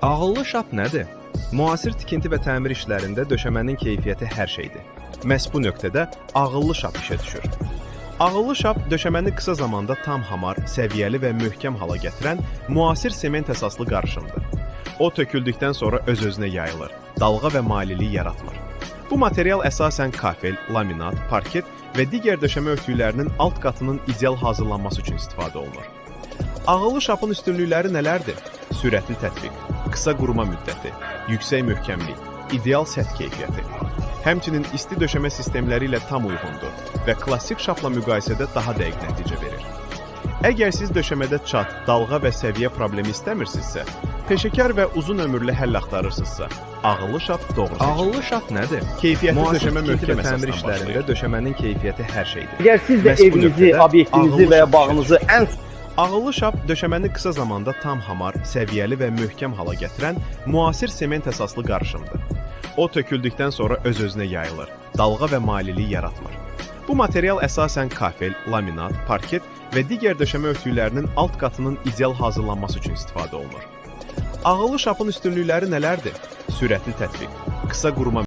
Ağıllı şap nədir? Müasir tikinti və təmir işlərində döşəmənin keyfiyyəti hər şeydir. Məhz bu nöqtədə ağıllı şap işə düşür. Ağıllı şap döşəməni qısa zamanda tam hamar, səviyyəli və möhkəm hala gətirən müasir sement əsaslı qarışımdır. O töküldükdən sonra öz-özünə yayılır, dalğa və maililik yaratmır. Bu material əsasən kafel, laminat, parket və digər döşəmə örtüklərinin alt qatının ideal hazırlanması üçün istifadə olunur. Ağıllı şapın üstünlükləri nələrdir? Sürətli tətbiq, qısa quruma müddəti, yüksək möhkəmlik, ideal səth keyfiyyəti. Həmçinin isti döşəmə sistemləri ilə tam uyğundur və klassik şapla müqayisədə daha dəqiq nəticə verir. Əgər siz döşəmədə çat, dalğa və səviyyə problemi istəmirsinizsə, peşəkar və uzun ömürlü həll axtarırsınızsa, ağıllı şap doğru seçim. Ağıllı şap nədir? Keyfiyyətli döşəmə möhkəm təmir işlərində döşəmənin keyfiyyəti hər şeydir. Əgər siz də evinizi, obyektinizi və ya bağınızı Ağıllı şap döşəməni qısa zamanda tam hamar, səviyyəli və möhkəm hala gətirən müasir sement əsaslı qarışımdır. O töküldükdən sonra öz-özünə yayılır, dalğa və maililik yaratmır. Bu material əsasən kafel, laminat, parket və digər döşəmə örtüklərinin alt qatının ideal hazırlanması üçün istifadə olunur. Ağıllı şapın üstünlükləri nələrdir? Sürətli tətbiq, qısa quruma